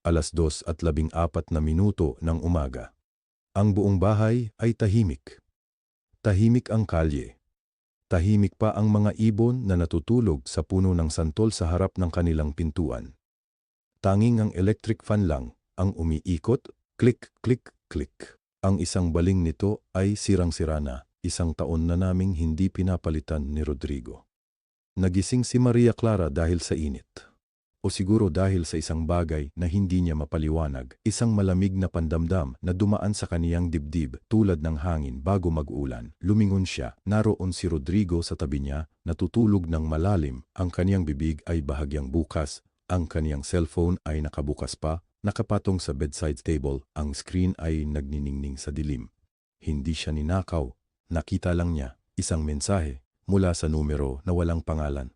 2:14 ng umaga. Ang buong bahay ay tahimik. Tahimik ang kalye. Tahimik pa ang mga ibon na natutulog sa puno ng santol sa harap ng kanilang pintuan. Tanging ang electric fan lang ang umiikot, click, click, click. Ang isang baling nito ay sirang-sira na, 1 taon na naming hindi pinapalitan ni Rodrigo. Nagising si Maria Clara dahil sa init. O siguro dahil sa isang bagay na hindi niya mapaliwanag, isang malamig na pandamdam na dumaan sa kaniyang dibdib tulad ng hangin bago mag-ulan. Lumingon siya, naroon si Rodrigo sa tabi niya, natutulog ng malalim, ang kaniyang bibig ay bahagyang bukas, ang kaniyang cellphone ay nakabukas pa, nakapatong sa bedside table, ang screen ay nagniningning sa dilim. Hindi siya ninakaw, nakita lang niya, isang mensahe mula sa numero na walang pangalan.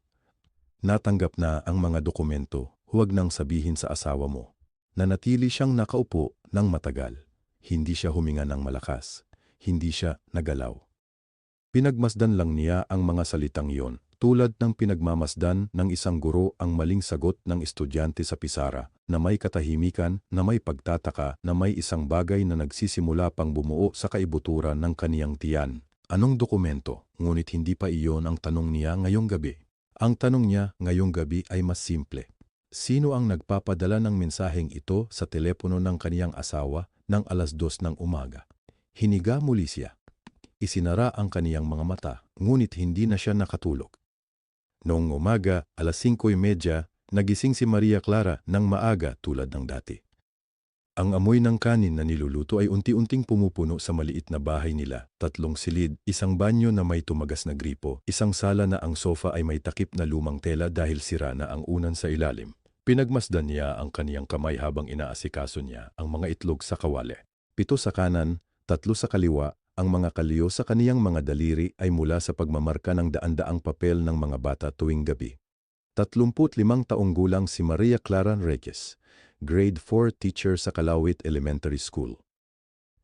Natanggap na ang mga dokumento, huwag nang sabihin sa asawa mo. Nanatili siyang nakaupo ng matagal. Hindi siya huminga ng malakas. Hindi siya nagalaw. Pinagmasdan lang niya ang mga salitang iyon, tulad ng pinagmamasdan ng isang guro ang maling sagot ng estudyante sa pisara, na may katahimikan, na may pagtataka, na may isang bagay na nagsisimula pang bumuo sa kaibuturan ng kaniyang tiyan. Anong dokumento? Ngunit hindi pa iyon ang tanong niya ngayong gabi. Ang tanong niya ngayong gabi ay mas simple. Sino ang nagpapadala ng mensaheng ito sa telepono ng kaniyang asawa ng 2:00 ng umaga? Hiniga muli siya. Isinara ang kaniyang mga mata, ngunit hindi na siya nakatulog. Noong umaga, 5:30, nagising si Maria Clara ng maaga tulad ng dati. Ang amoy ng kanin na niluluto ay unti-unting pumupuno sa maliit na bahay nila. 3 silid, isang banyo na may tumagas na gripo, isang sala na ang sofa ay may takip na lumang tela dahil sira na ang unan sa ilalim. Pinagmasdan niya ang kaniyang kamay habang inaasikaso niya ang mga itlog sa kawali. 7 sa kanan, 3 sa kaliwa, ang mga kalyo sa kaniyang mga daliri ay mula sa pagmamarka ng daan-daang papel ng mga bata tuwing gabi. 35 taong gulang si Maria Clara Reyes, grade 4 teacher sa Kalawit Elementary School.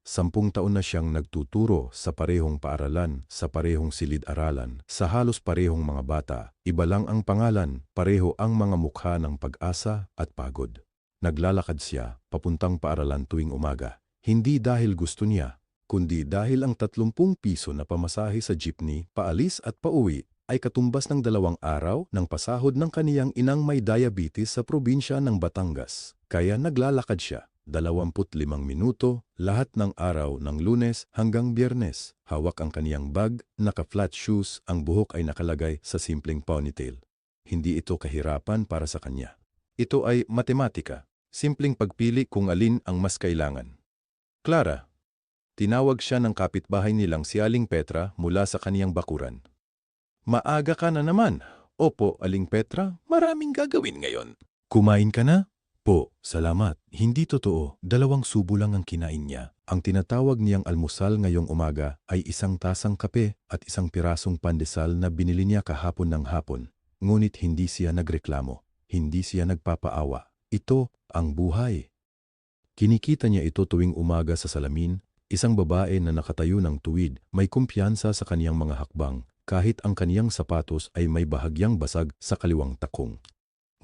10 taon na siyang nagtuturo sa parehong paaralan, sa parehong silid-aralan, sa halos parehong mga bata. Iba lang ang pangalan, pareho ang mga mukha ng pag-asa at pagod. Naglalakad siya papuntang paaralan tuwing umaga. Hindi dahil gusto niya, kundi dahil ang 30 piso na pamasahe sa jeepney, paalis at pauwi, ay katumbas ng 2 araw ng pasahod ng kaniyang inang may diabetes sa probinsya ng Batangas. Kaya naglalakad siya, 25 minuto, lahat ng araw ng Lunes hanggang Biyernes. Hawak ang kaniyang bag, naka-flat shoes, ang buhok ay nakalagay sa simpleng ponytail. Hindi ito kahirapan para sa kanya. Ito ay matematika, simpleng pagpili kung alin ang mas kailangan. Clara. Tinawag siya ng kapitbahay nilang si Aling Petra mula sa kaniyang bakuran. Maaga ka na naman. Opo, Aling Petra, maraming gagawin ngayon. Kumain ka na? Po, salamat. Hindi totoo, 2 subo lang ang kinain niya. Ang tinatawag niyang almusal ngayong umaga ay 1 tasang kape at 1 pirasong pandesal na binili niya kahapon ng hapon. Ngunit hindi siya nagreklamo, hindi siya nagpapaawa. Ito ang buhay. Kinikita niya ito tuwing umaga sa salamin, isang babae na nakatayo ng tuwid, may kumpiyansa sa kaniyang mga hakbang, kahit ang kaniyang sapatos ay may bahagyang basag sa kaliwang takong.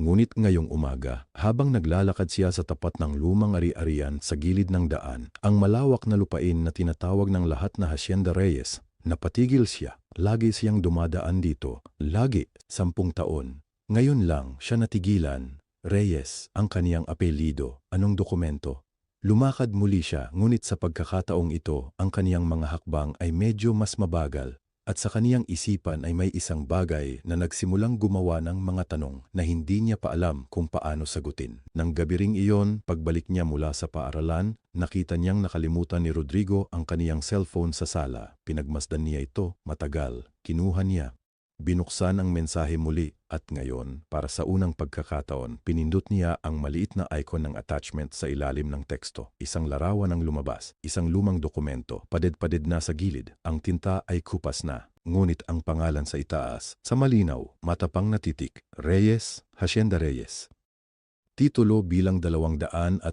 Ngunit ngayong umaga, habang naglalakad siya sa tapat ng lumang ari-arian sa gilid ng daan, ang malawak na lupain na tinatawag ng lahat na Hacienda Reyes, napatigil siya. Lagi siyang dumadaan dito, lagi, 10 taon. Ngayon lang siya natigilan. Reyes, ang kaniyang apelido. Anong dokumento? Lumakad muli siya, ngunit sa pagkakataong ito, ang kaniyang mga hakbang ay medyo mas mabagal. At sa kaniyang isipan ay may isang bagay na nagsimulang gumawa ng mga tanong na hindi niya pa alam kung paano sagutin. Nang gabi ring iyon, pagbalik niya mula sa paaralan, nakita niyang nakalimutan ni Rodrigo ang kaniyang cellphone sa sala. Pinagmasdan niya ito, matagal, kinuha niya. Binuksan ang mensahe muli at ngayon, para sa unang pagkakataon, pinindot niya ang maliit na icon ng attachment sa ilalim ng teksto. Isang larawan ang lumabas, isang lumang dokumento, paded-paded na sa gilid. Ang tinta ay kupas na, ngunit ang pangalan sa itaas, sa malinaw, matapang na titik, Reyes, Hacienda Reyes. Titulo bilang 264.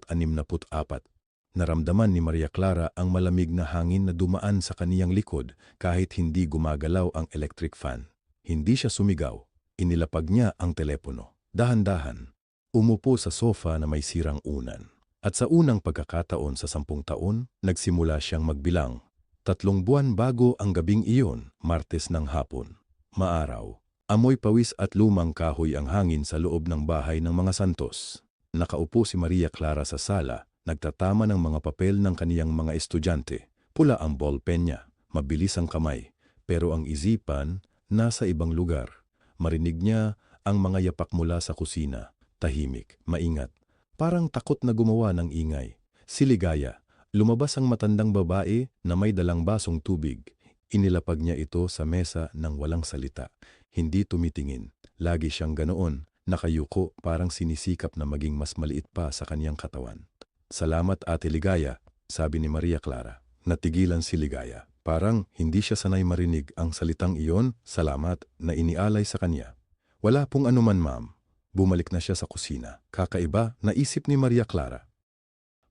Naramdaman ni Maria Clara ang malamig na hangin na dumaan sa kaniyang likod kahit hindi gumagalaw ang electric fan. Hindi siya sumigaw. Inilapag niya ang telepono. Dahan-dahan. Umupo sa sofa na may sirang unan. At sa unang pagkakataon sa 10 taon, nagsimula siyang magbilang. 3 buwan bago ang gabing iyon, Martes ng hapon. Maaraw. Amoy pawis at lumang kahoy ang hangin sa loob ng bahay ng mga Santos. Nakaupo si Maria Clara sa sala, nagtatama ng mga papel ng kaniyang mga estudyante. Pula ang ballpen niya, mabilis ang kamay, pero ang isipan nasa ibang lugar. Marinig niya ang mga yapak mula sa kusina, tahimik, maingat, parang takot na gumawa ng ingay. Si Ligaya, lumabas ang matandang babae na may dalang basong tubig. Inilapag niya ito sa mesa ng walang salita. Hindi tumitingin, lagi siyang ganoon, nakayuko parang sinisikap na maging mas maliit pa sa kaniyang katawan. Salamat Ate Ligaya, sabi ni Maria Clara. Natigilan si Ligaya. Parang hindi siya sanay marinig ang salitang iyon, salamat, na inialay sa kanya. Wala pong anuman ma'am. Bumalik na siya sa kusina. Kakaiba, naisip ni Maria Clara.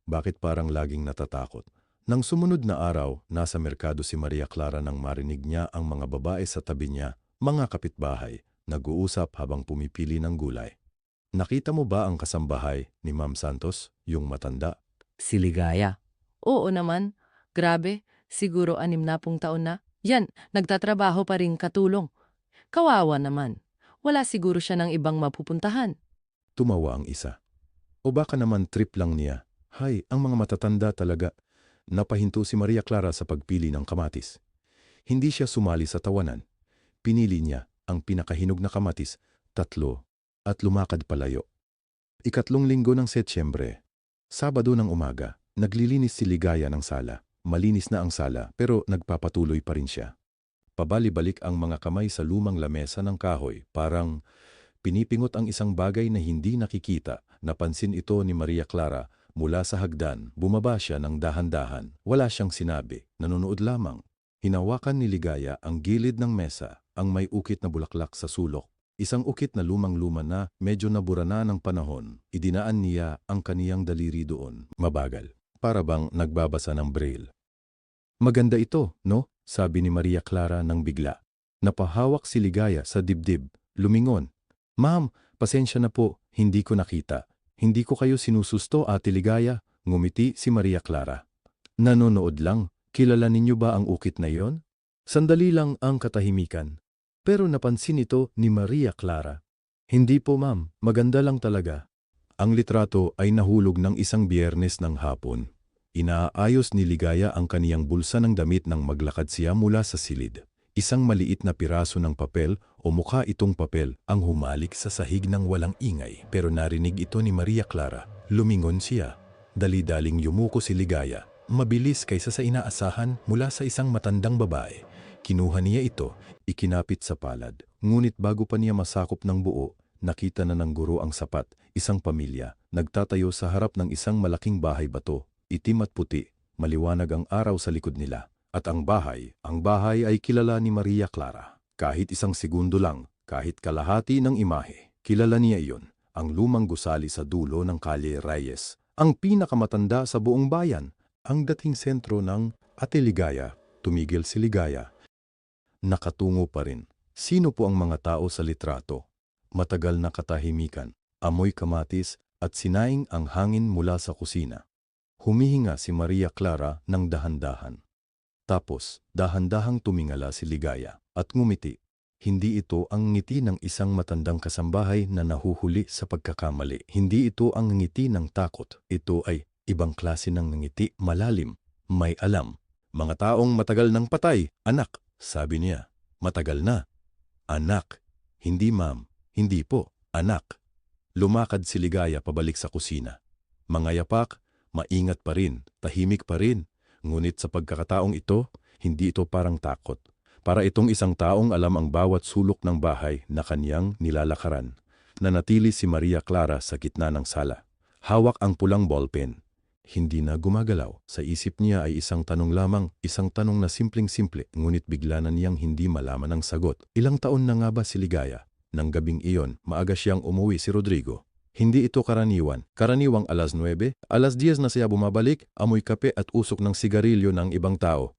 Bakit parang laging natatakot? Nang sumunod na araw, nasa merkado si Maria Clara nang marinig niya ang mga babae sa tabi niya, mga kapitbahay, nag-uusap habang pumipili ng gulay. Nakita mo ba ang kasambahay ni Ma'am Santos, yung matanda? Si Ligaya. Oo naman. Grabe, siguro 60 taon na. Yan, nagtatrabaho pa rin katulong. Kawawa naman. Wala siguro siya ng ibang mapupuntahan. Tumawa ang isa. O baka naman trip lang niya. Hay, ang mga matatanda talaga. Napahinto si Maria Clara sa pagpili ng kamatis. Hindi siya sumali sa tawanan. Pinili niya ang pinakahinog na kamatis, 3, at lumakad palayo. Ikatlong linggo ng Setyembre, Sabado ng umaga, naglilinis si Ligaya ng sala. Malinis na ang sala pero nagpapatuloy pa rin siya. Pabali-balik ang mga kamay sa lumang lamesa ng kahoy, parang pinipingot ang isang bagay na hindi nakikita. Napansin ito ni Maria Clara mula sa hagdan. Bumaba siya ng dahan-dahan. Wala siyang sinabi, nanonood lamang. Hinawakan ni Ligaya ang gilid ng mesa, ang may ukit na bulaklak sa sulok. Isang ukit na lumang-luma na medyo nabura na ng panahon. Idinaan niya ang kaniyang daliri doon. Mabagal, para bang nagbabasa ng braille. Maganda ito, no? Sabi ni Maria Clara nang bigla. Napahawak si Ligaya sa dibdib, lumingon. Ma'am, pasensya na po, hindi ko nakita. Hindi ko kayo sinususto, Ate Ligaya, ngumiti si Maria Clara. Nanonood lang, kilala ninyo ba ang ukit na iyon? Sandali lang ang katahimikan. Pero napansin ito ni Maria Clara. Hindi po ma'am, maganda lang talaga. Ang litrato ay nahulog ng isang Biyernes ng hapon. Inaayos ni Ligaya ang kaniyang bulsa ng damit nang maglakad siya mula sa silid. Isang maliit na piraso ng papel o mukha itong papel ang humalik sa sahig ng walang ingay. Pero narinig ito ni Maria Clara. Lumingon siya. Dali-daling yumuko si Ligaya. Mabilis kaysa sa inaasahan mula sa isang matandang babae. Kinuha niya ito, ikinapit sa palad. Ngunit bago pa niya masakop ng buo, nakita na ng guro ang sapat, isang pamilya, nagtatayo sa harap ng isang malaking bahay bato. Itim at puti, maliwanag ang araw sa likod nila. At ang bahay ay kilala ni Maria Clara. Kahit isang segundo lang, kahit kalahati ng imahe, kilala niya iyon. Ang lumang gusali sa dulo ng Calle Reyes. Ang pinakamatanda sa buong bayan. Ang dating sentro ng Ate Ligaya. Tumigil si Ligaya. Nakatungo pa rin. Sino po ang mga tao sa litrato? Matagal na katahimikan, amoy kamatis at sinaing ang hangin mula sa kusina. Humihinga si Maria Clara ng dahan-dahan. Tapos, dahan-dahang tumingala si Ligaya at ngumiti. Hindi ito ang ngiti ng isang matandang kasambahay na nahuhuli sa pagkakamali. Hindi ito ang ngiti ng takot. Ito ay ibang klase ng ngiti, malalim, may alam. Mga taong matagal nang patay, anak, sabi niya. Matagal na. Anak. Hindi ma'am, hindi po, anak. Lumakad si Ligaya pabalik sa kusina. Mga yapak, maingat pa rin, tahimik pa rin. Ngunit sa pagkakataong ito, hindi ito parang takot. Para itong isang taong alam ang bawat sulok ng bahay na kanyang nilalakaran. Nanatili si Maria Clara sa gitna ng sala. Hawak ang pulang ballpen. Hindi na gumagalaw. Sa isip niya ay isang tanong lamang, isang tanong na simpleng-simple, ngunit bigla na niyang hindi malaman ang sagot. Ilang taon na nga ba si Ligaya? Nang gabing iyon, maaga siyang umuwi si Rodrigo. Hindi ito karaniwan. Karaniwang alas 9, alas 10 na siya bumabalik, amoy kape at usok ng sigarilyo ng ibang tao.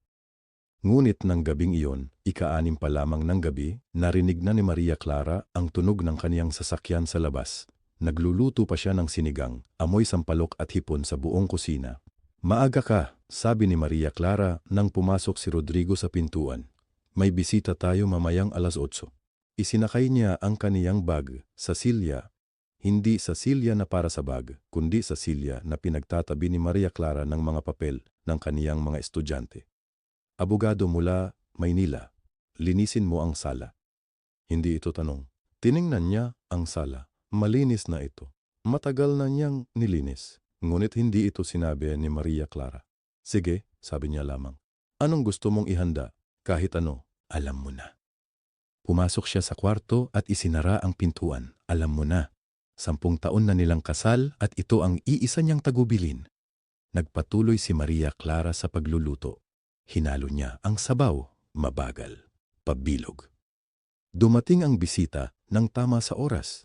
Ngunit nang gabing iyon, ika-6 pa lamang ng gabi, narinig na ni Maria Clara ang tunog ng kaniyang sasakyan sa labas. Nagluluto pa siya ng sinigang, amoy sampalok at hipon sa buong kusina. Maaga ka, sabi ni Maria Clara nang pumasok si Rodrigo sa pintuan. May bisita tayo mamayang 8:00. Isinakay niya ang kaniyang bag sa silya. Hindi sa silya na para sa bag, kundi sa silya na pinagtatabi ni Maria Clara ng mga papel ng kaniyang mga estudyante. Abogado mula Maynila, linisin mo ang sala. Hindi ito tanong. Tiningnan niya ang sala. Malinis na ito. Matagal na niyang nilinis. Ngunit hindi ito sinabi ni Maria Clara. Sige, sabi niya lamang. Anong gusto mong ihanda? Kahit ano, alam mo na. Pumasok siya sa kwarto at isinara ang pintuan. Alam mo na. 10 taon na nilang kasal at ito ang iisa niyang tagubilin. Nagpatuloy si Maria Clara sa pagluluto. Hinalo niya ang sabaw, mabagal, pabilog. Dumating ang bisita ng tama sa oras.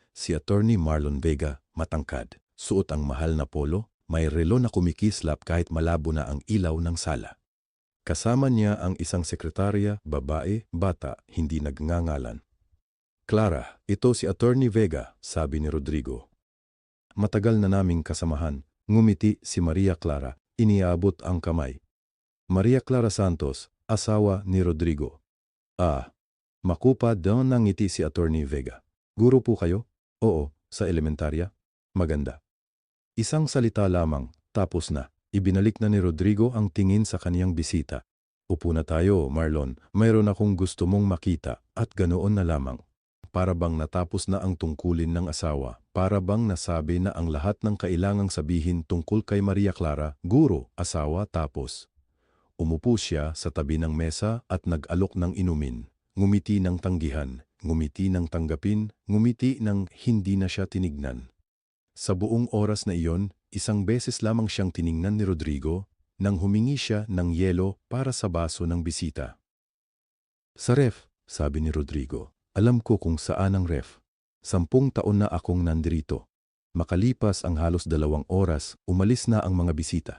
Si Attorney Marlon Vega, matangkad, suot ang mahal na polo, may relo na kumikislap kahit malabo na ang ilaw ng sala. Kasama niya ang isang sekretarya, babae, bata, hindi nagngangalan. Clara, ito si Attorney Vega, sabi ni Rodrigo. Matagal na naming kasamahan, ngumiti si Maria Clara, iniabot ang kamay. Maria Clara Santos, asawa ni Rodrigo. Ah, makupa daw ng ngiti si Attorney Vega. Guro po kayo? Oo, sa elementarya. Maganda. Isang salita lamang, tapos na. Ibinalik na ni Rodrigo ang tingin sa kaniyang bisita. Upo na tayo, Marlon. Mayroon akong gusto mong makita at ganoon na lamang. Para bang natapos na ang tungkulin ng asawa. Para bang nasabi na ang lahat ng kailangang sabihin tungkol kay Maria Clara, guro, asawa, tapos. Umupo siya sa tabi ng mesa at nag-alok ng inumin. Ngumiti ng tanggihan, ngumiti ng tanggapin, ngumiti ng hindi na siya tinignan. Sa buong oras na iyon, isang beses lamang siyang tiningnan ni Rodrigo nang humingi siya ng yelo para sa baso ng bisita. Sa ref, sabi ni Rodrigo, alam ko kung saan ang ref. 10 taon na akong nandirito. Makalipas ang halos 2 oras, umalis na ang mga bisita.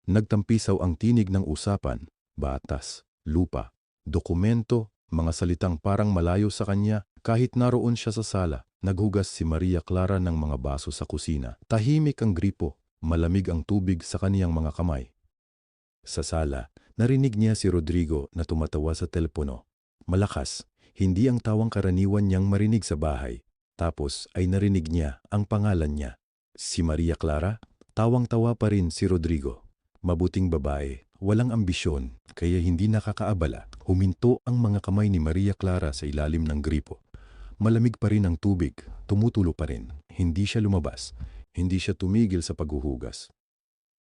Nagtampisaw ang tinig ng usapan, batas, lupa, dokumento, mga salitang parang malayo sa kanya kahit naroon siya sa sala. Naghugas si Maria Clara ng mga baso sa kusina. Tahimik ang gripo, malamig ang tubig sa kaniyang mga kamay. Sa sala, narinig niya si Rodrigo na tumatawa sa telepono. Malakas, hindi ang tawang karaniwan niyang marinig sa bahay. Tapos ay narinig niya ang pangalan niya. Si Maria Clara, tawang-tawa pa rin si Rodrigo. Mabuting babae, walang ambisyon, kaya hindi nakakaabala. Huminto ang mga kamay ni Maria Clara sa ilalim ng gripo. Malamig pa rin ang tubig, tumutulo pa rin. Hindi siya lumabas, hindi siya tumigil sa paghuhugas.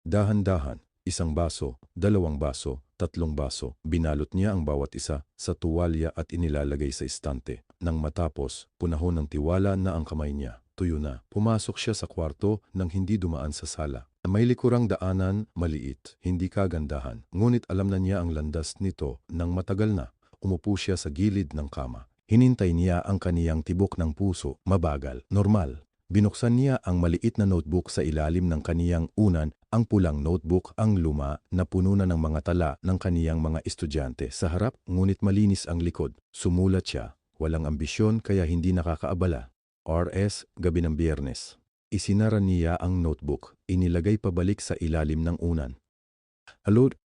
Dahan-dahan, 1 baso, 2 baso, 3 baso, binalot niya ang bawat isa sa tuwalya at inilalagay sa istante. Nang matapos, punahon ng tiwala na ang kamay niya. Tuyo na, pumasok siya sa kwarto nang hindi dumaan sa sala. May likurang daanan, maliit, hindi kagandahan. Ngunit alam na niya ang landas nito nang matagal na. Umupo siya sa gilid ng kama. Hinintay niya ang kaniyang tibok ng puso, mabagal, normal. Binuksan niya ang maliit na notebook sa ilalim ng kaniyang unan, ang pulang notebook, ang luma na puno na ng mga tala ng kaniyang mga estudyante. Sa harap, ngunit malinis ang likod. Sumulat siya, walang ambisyon kaya hindi nakakaabala. RS, gabi ng Biyernes. Isinara niya ang notebook, inilagay pabalik sa ilalim ng unan.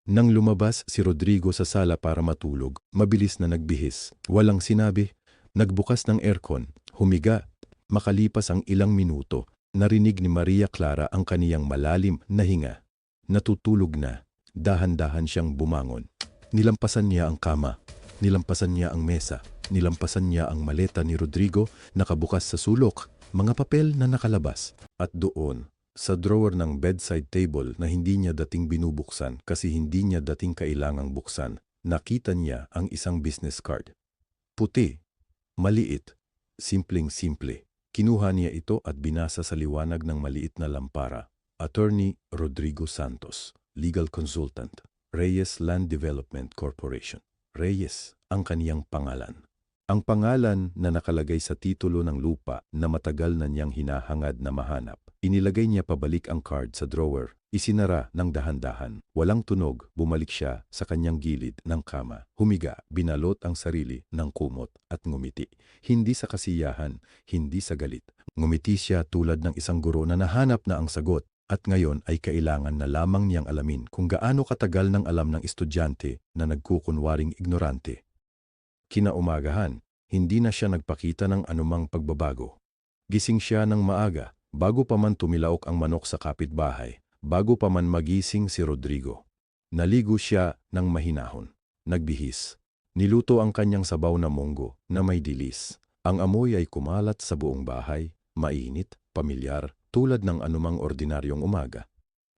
Nang lumabas si Rodrigo sa sala para matulog, mabilis na nagbihis. Walang sinabi, nagbukas ng aircon, humiga. Makalipas ang ilang minuto, narinig ni Maria Clara ang kaniyang malalim na hinga. Natutulog na, dahan-dahan siyang bumangon. Nilampasan niya ang kama, nilampasan niya ang mesa, nilampasan niya ang maleta ni Rodrigo, nakabukas sa sulok, mga papel na nakalabas. At doon, sa drawer ng bedside table na hindi niya dating binubuksan kasi hindi niya dating kailangang buksan, nakita niya ang isang business card. Puti, maliit, simpleng-simple. Kinuha niya ito at binasa sa liwanag ng maliit na lampara. Attorney Rodrigo Santos, Legal Consultant, Reyes Land Development Corporation. Reyes ang kaniyang pangalan. Ang pangalan na nakalagay sa titulo ng lupa na matagal na niyang hinahangad na mahanap. Inilagay niya pabalik ang card sa drawer. Isinara ng dahan-dahan. Walang tunog, bumalik siya sa kanyang gilid ng kama. Humiga, binalot ang sarili ng kumot at ngumiti. Hindi sa kasiyahan, hindi sa galit, Ngumiti siya tulad ng isang guro na nahanap na ang sagot at ngayon ay kailangan na lamang niyang alamin kung gaano katagal ng alam ng estudyante na nagkukunwaring ignorante. Kinaumagahan, hindi na siya nagpakita ng anumang pagbabago. Gising siya ng maaga, bago pa man tumilaok ang manok sa kapitbahay, bago pa man magising si Rodrigo. Naligo siya ng mahinahon. Nagbihis. Niluto ang kanyang sabaw na munggo na may dilis. Ang amoy ay kumalat sa buong bahay, mainit, pamilyar, tulad ng anumang ordinaryong umaga.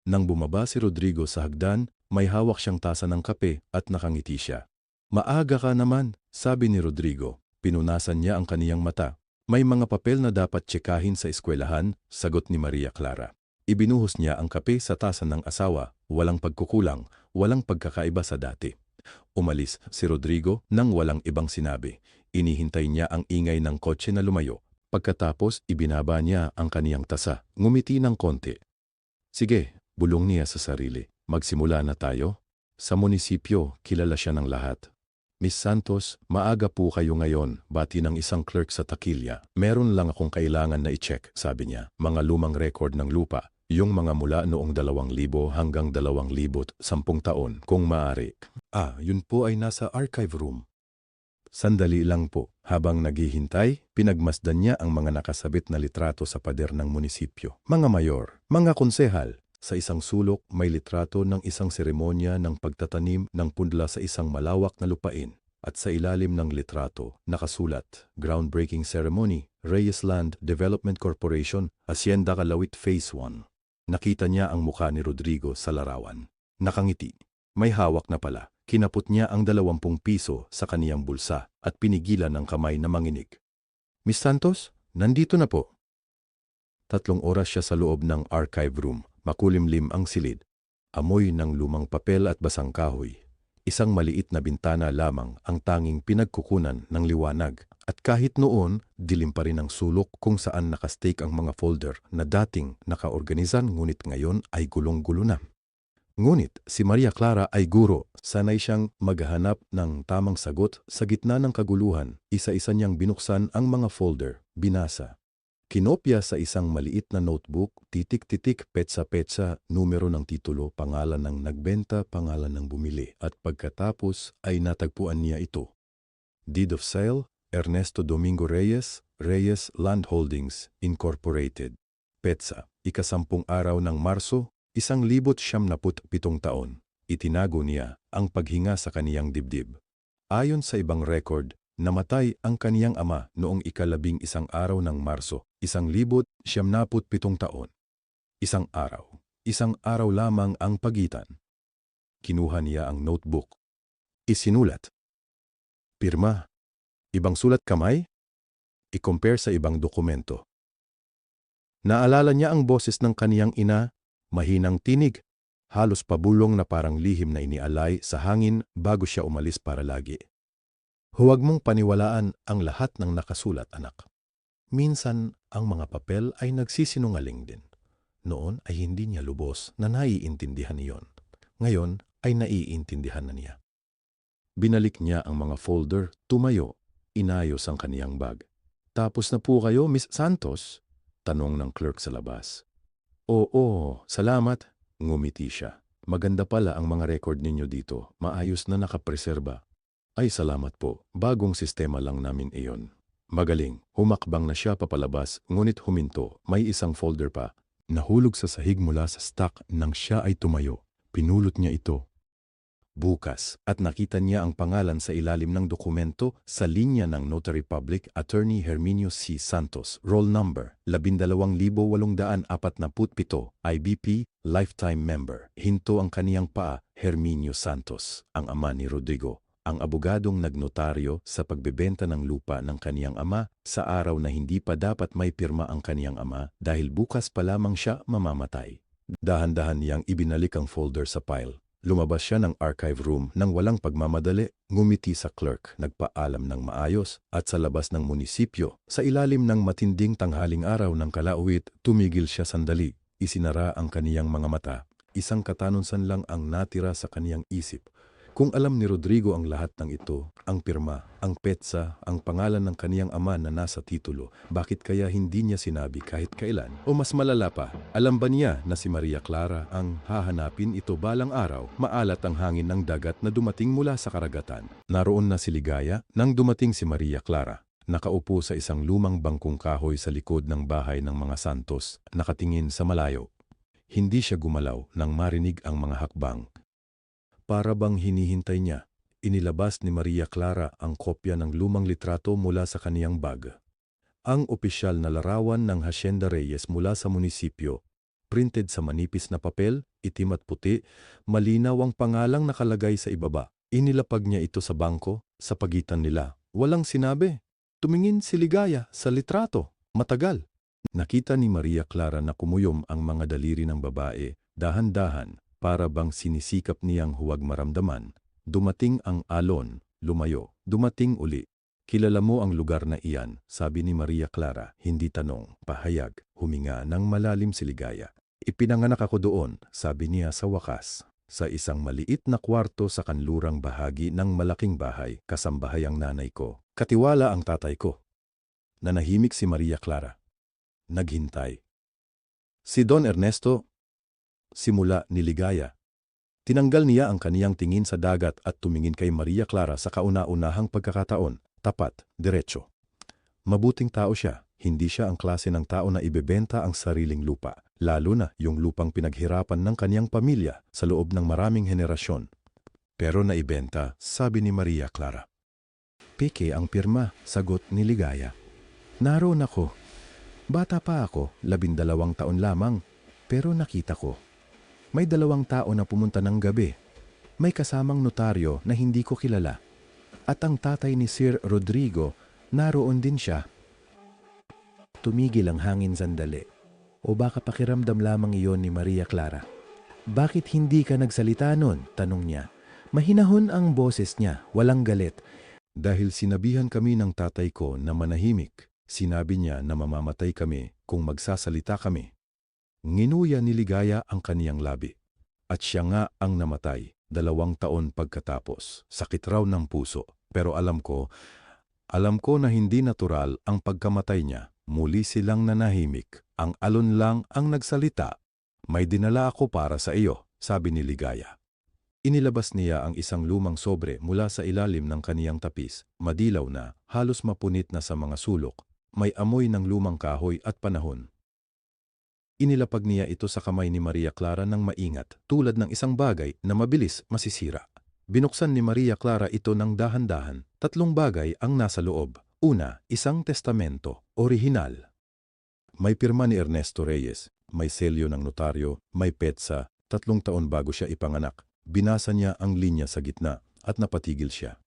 Nang bumaba si Rodrigo sa hagdan, may hawak siyang tasa ng kape at nakangiti siya. "Maaga ka naman," sabi ni Rodrigo. Pinunasan niya ang kaniyang mata. "May mga papel na dapat tsekahin sa eskwelahan," sagot ni Maria Clara. Ibinuhos niya ang kape sa tasa ng asawa, walang pagkukulang, walang pagkakaiba sa dati. Umalis si Rodrigo nang walang ibang sinabi. Inihintay niya ang ingay ng kotse na lumayo. Pagkatapos, ibinaba niya ang kaniyang tasa. Ngumiti ng konti. "Sige," bulong niya sa sarili. "Magsimula na tayo." Sa munisipyo, kilala siya ng lahat. "Miss Santos, maaga po kayo ngayon," bati ng isang clerk sa takilya. "Meron lang akong kailangan na i-check," sabi niya. "Mga lumang record ng lupa, yung mga mula noong 2,000 hanggang 2,010 taon, kung maaari." Yun po ay nasa archive room." Sandali lang po. Habang naghihintay, pinagmasdan niya ang mga nakasabit na litrato sa pader ng munisipyo. Mga mayor, mga konsehal. Sa isang sulok, may litrato ng isang seremonya ng pagtatanim ng pundla sa isang malawak na lupain. At sa ilalim ng litrato, nakasulat, "Groundbreaking Ceremony, Reyes Land Development Corporation, Hacienda Calawit Phase 1. Nakita niya ang mukha ni Rodrigo sa larawan. Nakangiti. May hawak na pala. Kinapot niya ang 20 piso sa kaniyang bulsa at pinigilan ng kamay na manginig. "Miss Santos, nandito na po." 3 oras siya sa loob ng archive room. Makulimlim ang silid. Amoy ng lumang papel at basang kahoy. Isang maliit na bintana lamang ang tanging pinagkukunan ng liwanag. At kahit noon, dilim pa rin ang sulok kung saan nakastake ang mga folder na dating nakaorganisan ngunit ngayon ay gulong-gulo na. Ngunit si Maria Clara ay guro, sanay siyang maghanap ng tamang sagot sa gitna ng kaguluhan. Isa-isa niyang binuksan ang mga folder, binasa. Kinopya sa isang maliit na notebook, titik-titik, petsa-petsa, numero ng titulo, pangalan ng nagbenta, pangalan ng bumili. At pagkatapos ay natagpuan niya ito. Deed of Sale, Ernesto Domingo Reyes, Reyes Land Holdings, Incorporated. Petsa, ika-10 araw ng Marso, 1977 taon. Itinago niya ang paghinga sa kaniyang dibdib. Ayon sa ibang record, namatay ang kaniyang ama noong ika-11 araw ng Marso, 1977 taon. Isang araw lamang ang pagitan. Kinuha niya ang notebook. Isinulat. Pirma. Ibang sulat kamay? I-compare sa ibang dokumento. Naalala niya ang boses ng kaniyang ina, mahinang tinig, halos pabulong na parang lihim na inialay sa hangin bago siya umalis para lagi. "Huwag mong paniwalaan ang lahat ng nakasulat, anak. Minsan, ang mga papel ay nagsisinungaling din." Noon ay hindi niya lubos na naiintindihan iyon. Ngayon ay naiintindihan na niya. Binalik niya ang mga folder, tumayo, inayos ang kaniyang bag. "Tapos na po kayo, Miss Santos?" tanong ng clerk sa labas. "Oo, salamat," ngumiti siya. "Maganda pala ang mga record ninyo dito, maayos na nakapreserba." "Ay salamat po, bagong sistema lang namin iyon." Magaling, humakbang na siya papalabas ngunit huminto, may isang folder pa. Nahulog sa sahig mula sa stack nang siya ay tumayo. Pinulot niya ito. Bukas, at nakita niya ang pangalan sa ilalim ng dokumento sa linya ng Notary Public Attorney Herminio C. Santos, roll number 12,847, IBP, lifetime member. Hinto ang kaniyang paa, Herminio Santos, ang ama ni Rodrigo, ang abogadong nagnotaryo sa pagbebenta ng lupa ng kaniyang ama sa araw na hindi pa dapat may pirma ang kaniyang ama dahil bukas pa lamang siya mamamatay. Dahan-dahan niyang ibinalik ang folder sa pile. Lumabas siya ng archive room nang walang pagmamadali, ngumiti sa clerk, nagpaalam ng maayos, at sa labas ng munisipyo, sa ilalim ng matinding tanghaling araw ng kalauwit, tumigil siya sandali, isinara ang kaniyang mga mata. Isang katanunsan lang ang natira sa kaniyang isip. Kung alam ni Rodrigo ang lahat ng ito, ang pirma, ang petsa, ang pangalan ng kaniyang ama na nasa titulo, bakit kaya hindi niya sinabi kahit kailan? O mas malala pa, alam ba niya na si Maria Clara ang hahanapin ito balang araw? Maalat ang hangin ng dagat na dumating mula sa karagatan. Naroon na si Ligaya nang dumating si Maria Clara. Nakaupo sa isang lumang bangkong kahoy sa likod ng bahay ng mga Santos, nakatingin sa malayo. Hindi siya gumalaw nang marinig ang mga hakbang. Para bang hinihintay niya, inilabas ni Maria Clara ang kopya ng lumang litrato mula sa kaniyang bag. Ang opisyal na larawan ng Hacienda Reyes mula sa munisipyo, printed sa manipis na papel, itim at puti, malinaw ang pangalang nakalagay sa ibaba. Inilapag niya ito sa bangko, sa pagitan nila. Walang sinabi. Tumingin si Ligaya sa litrato. Matagal. Nakita ni Maria Clara na kumuyom ang mga daliri ng babae, dahan-dahan, para bang sinisikap niyang huwag maramdaman. Dumating ang alon, lumayo, dumating uli. Kilala mo ang lugar na iyan, sabi ni Maria Clara, hindi tanong, pahayag, huminga ng malalim si Ligaya. Ipinanganak ako doon, sabi niya sa wakas, sa isang maliit na kwarto sa kanlurang bahagi ng malaking bahay, kasambahay ang nanay ko. Katiwala ang tatay ko. Nanahimik si Maria Clara. Naghintay. Si Don Ernesto, simula ni Ligaya. Tinanggal niya ang kaniyang tingin sa dagat at tumingin kay Maria Clara sa kauna-unahang pagkakataon, tapat, diretso. Mabuting tao siya, hindi siya ang klase ng tao na ibebenta ang sariling lupa, lalo na yung lupang pinaghirapan ng kaniyang pamilya sa loob ng maraming henerasyon. Pero naibenta, sabi ni Maria Clara. Peke ang pirma, sagot ni Ligaya. Naroon ako. Bata pa ako, 12 taon lamang, pero nakita ko. May 2 tao na pumunta ng gabi. May kasamang notaryo na hindi ko kilala. At ang tatay ni Sir Rodrigo, naroon din siya. Tumigil ang hangin sandali. O baka pakiramdam lamang iyon ni Maria Clara. Bakit hindi ka nagsalita nun? Tanong niya. Mahinahon ang boses niya, walang galit. Dahil sinabihan kami ng tatay ko na manahimik, sinabi niya na mamamatay kami kung magsasalita kami. Nginuya ni Ligaya ang kaniyang labi. At siya nga ang namatay, 2 taon pagkatapos. Sakit raw ng puso. Pero alam ko na hindi natural ang pagkamatay niya. Muli silang nanahimik. Ang alon lang ang nagsalita. May dinala ako para sa iyo, sabi ni Ligaya. Inilabas niya ang isang lumang sobre mula sa ilalim ng kaniyang tapis. Madilaw na, halos mapunit na sa mga sulok. May amoy ng lumang kahoy at panahon. Inilapag niya ito sa kamay ni Maria Clara ng maingat, tulad ng isang bagay na mabilis masisira. Binuksan ni Maria Clara ito ng dahan-dahan. 3 bagay ang nasa loob. Una, isang testamento, orihinal. May pirma ni Ernesto Reyes, may selyo ng notaryo, may petsa, 3 taon bago siya ipanganak. Binasa niya ang linya sa gitna at napatigil siya.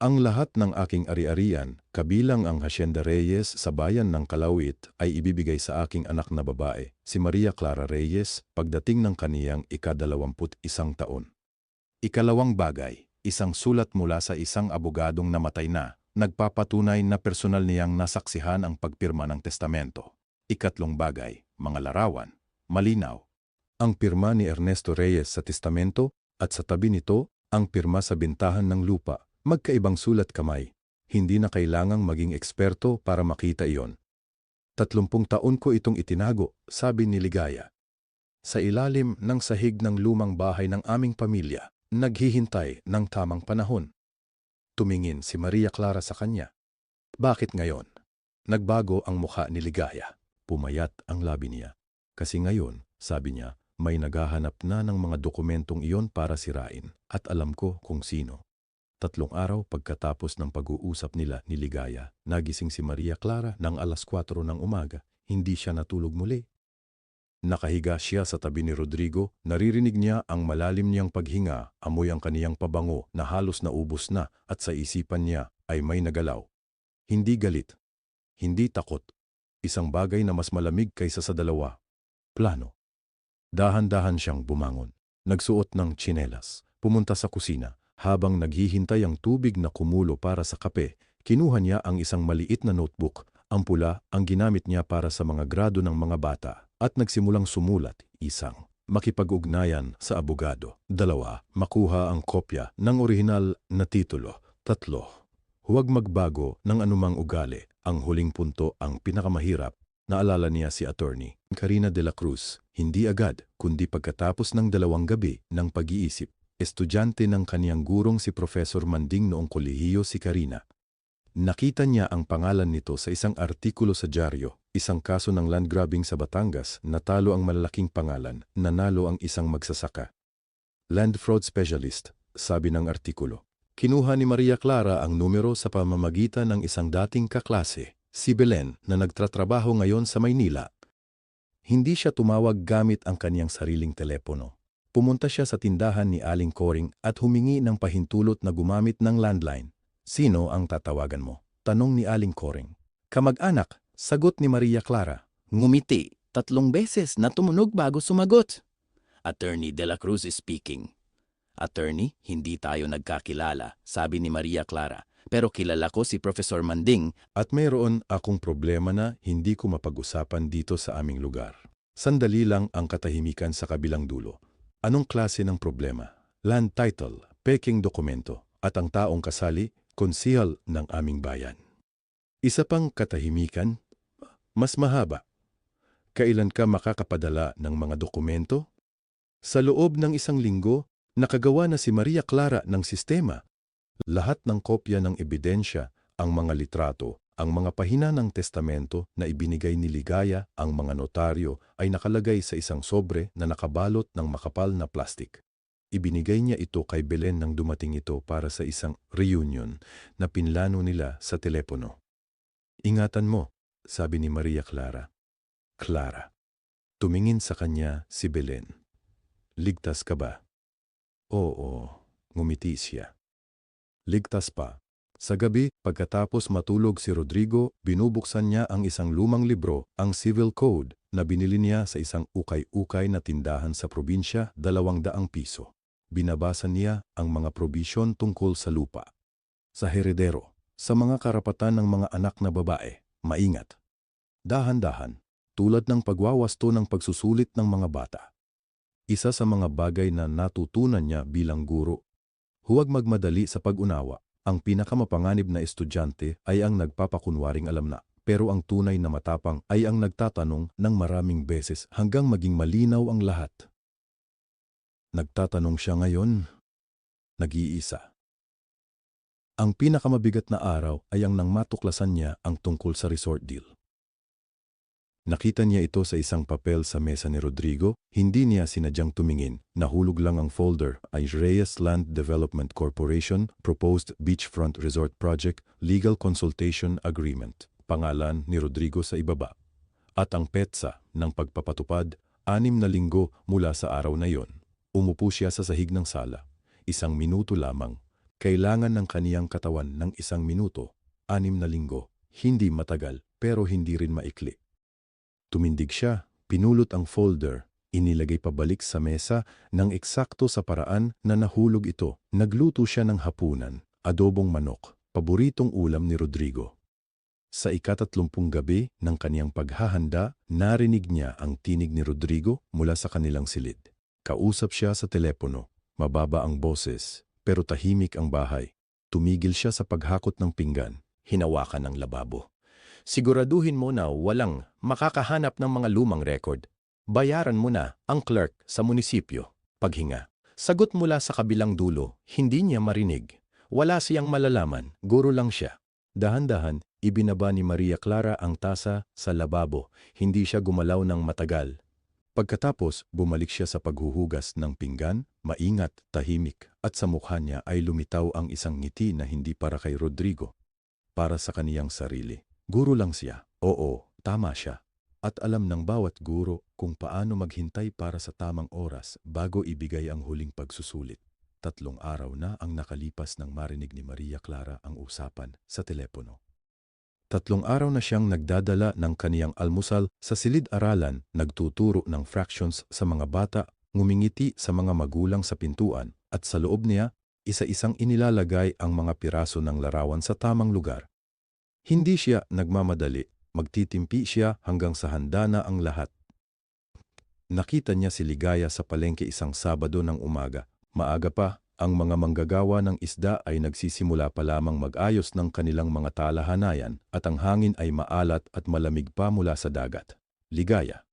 Ang lahat ng aking ari-arian, kabilang ang Hacienda Reyes sa bayan ng Kalawit, ay ibibigay sa aking anak na babae, si Maria Clara Reyes, pagdating ng kaniyang ika-21 taon. Ikalawang bagay, isang sulat mula sa isang abogadong namatay na, nagpapatunay na personal niyang nasaksihan ang pagpirma ng testamento. Ikatlong bagay, mga larawan, malinaw. Ang pirma ni Ernesto Reyes sa testamento at sa tabi nito, ang pirma sa bintahan ng lupa. Magkaibang sulat kamay. Hindi na kailangang maging eksperto para makita iyon. 30 taon ko itong itinago, sabi ni Ligaya. Sa ilalim ng sahig ng lumang bahay ng aming pamilya, naghihintay ng tamang panahon. Tumingin si Maria Clara sa kanya. Bakit ngayon? Nagbago ang mukha ni Ligaya. Pumayat ang labi niya. Kasi ngayon, sabi niya, may naghahanap na ng mga dokumentong iyon para sirain at alam ko kung sino. 3 araw pagkatapos ng pag-uusap nila ni Ligaya, nagising si Maria Clara ng 4:00 ng umaga. Hindi siya natulog muli. Nakahiga siya sa tabi ni Rodrigo, naririnig niya ang malalim niyang paghinga, amoy ang kaniyang pabango na halos naubos na at sa isipan niya ay may nagalaw. Hindi galit, hindi takot, isang bagay na mas malamig kaysa sa 2. Plano. Dahan-dahan siyang bumangon, nagsuot ng tsinelas, pumunta sa kusina. Habang naghihintay ang tubig na kumulo para sa kape, kinuha niya ang isang maliit na notebook, ang pula ang ginamit niya para sa mga grado ng mga bata, at nagsimulang sumulat, isang Makipag-ugnayan sa abogado. 2. Makuha ang kopya ng orihinal na titulo. 3. Huwag magbago ng anumang ugali. Ang huling punto ang pinakamahirap. Naalala niya si Attorney Karina de la Cruz, hindi agad kundi pagkatapos ng 2 gabi ng pag-iisip. Estudyante ng kaniyang gurong si Professor Manding noong kolehiyo si Karina. Nakita niya ang pangalan nito sa isang artikulo sa dyaryo, isang kaso ng land grabbing sa Batangas, natalo ang malalaking pangalan, nanalo ang isang magsasaka. Land fraud specialist, sabi ng artikulo. Kinuha ni Maria Clara ang numero sa pamamagitan ng isang dating kaklase, si Belen, na nagtatrabaho ngayon sa Maynila. Hindi siya tumawag gamit ang kaniyang sariling telepono. Pumunta siya sa tindahan ni Aling Coring at humingi ng pahintulot na gumamit ng landline. Sino ang tatawagan mo? Tanong ni Aling Coring. Kamag-anak, sagot ni Maria Clara. Ngumiti 3 beses na tumunog bago sumagot. Attorney de la Cruz is speaking. Attorney, hindi tayo nagkakilala, sabi ni Maria Clara. Pero kilala ko si Professor Manding. At mayroon akong problema na hindi ko mapag-usapan dito sa aming lugar. Sandali lang ang katahimikan sa kabilang dulo. Anong klase ng problema? Land title, peking dokumento, at ang taong kasali, konsihal ng aming bayan. Isa pang katahimikan, mas mahaba. Kailan ka makakapadala ng mga dokumento? Sa loob ng 1 linggo, nakagawa na si Maria Clara ng sistema. Lahat ng kopya ng ebidensya, ang mga litrato, ang mga pahina ng testamento na ibinigay ni Ligaya, ang mga notaryo ay nakalagay sa isang sobre na nakabalot ng makapal na plastik. Ibinigay niya ito kay Belen nang dumating ito para sa isang reunion na pinlano nila sa telepono. Ingatan mo, sabi ni Maria Clara. Clara. Tumingin sa kanya si Belen. Ligtas ka ba? Oo, ngumiti siya. Ligtas pa. Sa gabi, pagkatapos matulog si Rodrigo, binubuksan niya ang isang lumang libro, ang Civil Code, na binili niya sa isang ukay-ukay na tindahan sa probinsya, 200 piso. Binabasa niya ang mga probisyon tungkol sa lupa. Sa heredero, sa mga karapatan ng mga anak na babae, maingat. Dahan-dahan, tulad ng pagwawasto ng pagsusulit ng mga bata. Isa sa mga bagay na natutunan niya bilang guro. Huwag magmadali sa pag-unawa. Ang pinakamapanganib na estudyante ay ang nagpapakunwaring alam na, pero ang tunay na matapang ay ang nagtatanong ng maraming beses hanggang maging malinaw ang lahat. Nagtatanong siya ngayon, nag-iisa. Ang pinakamabigat na araw ay ang nang matuklasan niya ang tungkol sa resort deal. Nakita niya ito sa isang papel sa mesa ni Rodrigo, hindi niya sinadyang tumingin, nahulog lang ang folder ay Reyes Land Development Corporation Proposed Beachfront Resort Project Legal Consultation Agreement, pangalan ni Rodrigo sa ibaba. At ang petsa ng pagpapatupad, 6 na linggo mula sa araw na yon. Umupo siya sa sahig ng sala, 1 minuto lamang. Kailangan ng kaniyang katawan ng 1 minuto, 6 na linggo, hindi matagal pero hindi rin maikli. Tumindig siya, pinulot ang folder, inilagay pabalik sa mesa ng eksakto sa paraan na nahulog ito. Nagluto siya ng hapunan, adobong manok, paboritong ulam ni Rodrigo. Sa ika-30 gabi ng kaniyang paghahanda, narinig niya ang tinig ni Rodrigo mula sa kanilang silid. Kausap siya sa telepono, mababa ang boses, pero tahimik ang bahay. Tumigil siya sa paghakot ng pinggan, hinawakan ang lababo. Siguraduhin mo na walang makakahanap ng mga lumang record. Bayaran mo na ang clerk sa munisipyo. Paghinga. Sagot mula sa kabilang dulo, hindi niya marinig. Wala siyang malalaman, guro lang siya. Dahan-dahan, ibinaba ni Maria Clara ang tasa sa lababo. Hindi siya gumalaw ng matagal. Pagkatapos, bumalik siya sa paghuhugas ng pinggan, maingat, tahimik, at sa mukha niya ay lumitaw ang isang ngiti na hindi para kay Rodrigo. Para sa kaniyang sarili. Guro lang siya. Oo, tama siya. At alam ng bawat guro kung paano maghintay para sa tamang oras bago ibigay ang huling pagsusulit. 3 araw na ang nakalipas nang marinig ni Maria Clara ang usapan sa telepono. 3 araw na siyang nagdadala ng kaniyang almusal sa silid-aralan, nagtuturo ng fractions sa mga bata, ngumingiti sa mga magulang sa pintuan, at sa loob niya, isa-isang inilalagay ang mga piraso ng larawan sa tamang lugar. Hindi siya nagmamadali, magtitimpi siya hanggang sa handa na ang lahat. Nakita niya si Ligaya sa palengke isang Sabado ng umaga. Maaga pa, ang mga manggagawa ng isda ay nagsisimula pa lamang mag-ayos ng kanilang mga talahanayan at ang hangin ay maalat at malamig pa mula sa dagat. Ligaya.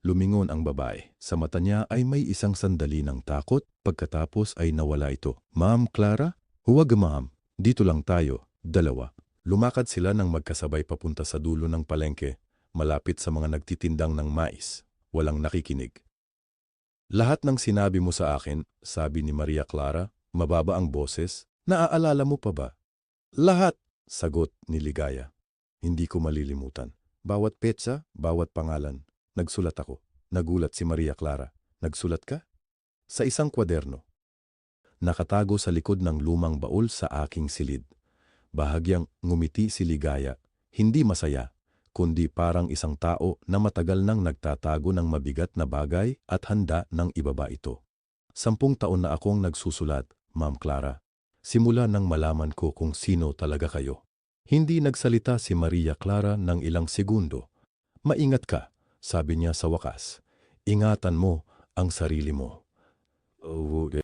Lumingon ang babae. Sa mata niya ay may isang sandali ng takot, pagkatapos ay nawala ito. Ma'am Clara? Huwag ma'am. Dito lang tayo, dalawa. Lumakad sila ng magkasabay papunta sa dulo ng palengke, malapit sa mga nagtitindang ng mais. Walang nakikinig. Lahat ng sinabi mo sa akin, sabi ni Maria Clara, mababa ang boses, naaalala mo pa ba? Lahat, sagot ni Ligaya. Hindi ko malilimutan. Bawat petsa, bawat pangalan. Nagsulat ako. Nagulat si Maria Clara. Nagsulat ka? Sa isang kwaderno. Nakatago sa likod ng lumang baul sa aking silid. Bahagyang ngumiti si Ligaya. Hindi masaya, kundi parang isang tao na matagal nang nagtatago ng mabigat na bagay at handa ng ibaba ito. 10 taon na akong nagsusulat, Ma'am Clara. Simula nang malaman ko kung sino talaga kayo. Hindi nagsalita si Maria Clara ng ilang segundo. Maingat ka, sabi niya sa wakas. Ingatan mo ang sarili mo.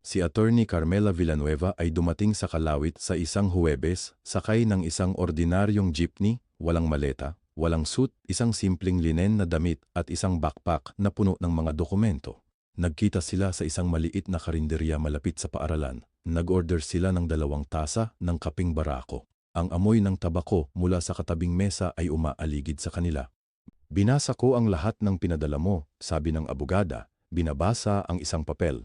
Si Attorney Carmela Villanueva ay dumating sa Kalawit sa isang Huwebes, sakay ng isang ordinaryong jeepney, walang maleta, walang suit, isang simpleng linen na damit at isang backpack na puno ng mga dokumento. Nagkita sila sa isang maliit na karinderya malapit sa paaralan. Nag-order sila ng 2 tasa ng kaping barako. Ang amoy ng tabako mula sa katabing mesa ay umaaligid sa kanila. Binasa ko ang lahat ng pinadala mo, sabi ng abogada. Binabasa ang isang papel.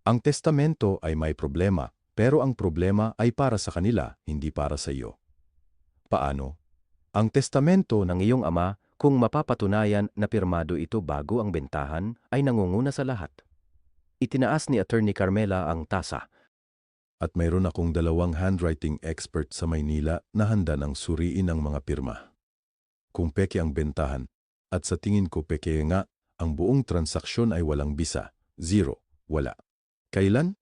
Ang testamento ay may problema, pero ang problema ay para sa kanila, hindi para sa iyo. Paano? Ang testamento ng iyong ama, kung mapapatunayan na pirmado ito bago ang bentahan, ay nangunguna sa lahat. Itinaas ni Attorney Carmela ang tasa. At mayroon akong 2 handwriting expert sa Maynila na handa ng suriin ang mga pirma. Kung peke ang bentahan, at sa tingin ko peke nga, ang buong transaksyon ay walang bisa, 0, wala. Kailan?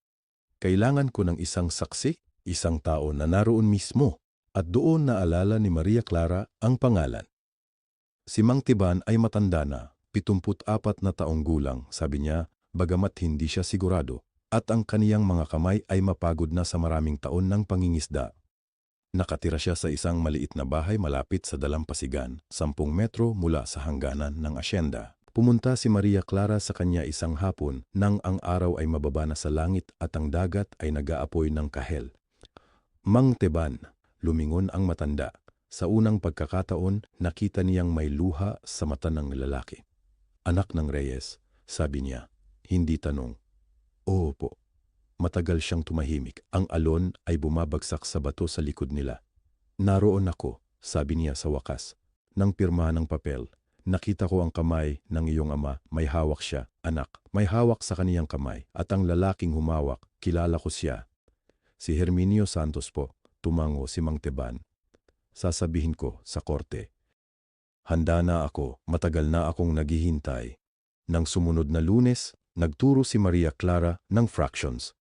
Kailangan ko ng isang saksi, isang tao na naroon mismo, at doon naalala ni Maria Clara ang pangalan. Si Mang Tiban ay matanda na, 74 na taong gulang, sabi niya, bagamat hindi siya sigurado, at ang kaniyang mga kamay ay mapagod na sa maraming taon ng pangingisda. Nakatira siya sa isang maliit na bahay malapit sa dalampasigan, 10 metro mula sa hangganan ng asyenda. Pumunta si Maria Clara sa kanya isang hapon nang ang araw ay mababa na sa langit at ang dagat ay nag-aapoy ng kahel. Mang Tiban, lumingon ang matanda. Sa unang pagkakataon, nakita niyang may luha sa mata ng lalaki. Anak ng Reyes, sabi niya. Hindi tanong. Oo po. Matagal siyang tumahimik. Ang alon ay bumabagsak sa bato sa likod nila. Naroon ako, sabi niya sa wakas. Nang pirma ng papel. Nakita ko ang kamay ng iyong ama, may hawak siya, anak, may hawak sa kaniyang kamay, at ang lalaking humawak, kilala ko siya. Si Herminio Santos po, tumango si Mang Tiban. Sasabihin ko sa korte. Handa na ako, matagal na akong naghihintay. Nang sumunod na Lunes, nagturo si Maria Clara ng fractions.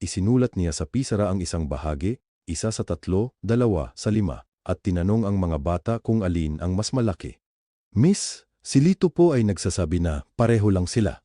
Isinulat niya sa pisara ang isang bahagi, 1 sa 3, 2 sa 5, at tinanong ang mga bata kung alin ang mas malaki. Miss, si Lito po ay nagsasabi na pareho lang sila.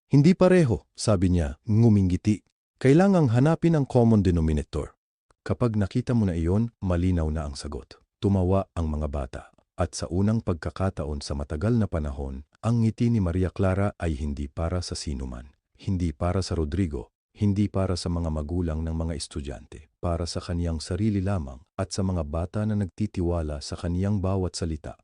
Hindi pareho, sabi niya, ngumingiti. Kailangang hanapin ang common denominator. Kapag nakita mo na iyon, malinaw na ang sagot. Tumawa ang mga bata. At sa unang pagkakataon sa matagal na panahon, ang ngiti ni Maria Clara ay hindi para sa sinuman. Hindi para sa Rodrigo, hindi para sa mga magulang ng mga estudyante. Para sa kaniyang sarili lamang at sa mga bata na nagtitiwala sa kaniyang bawat salita.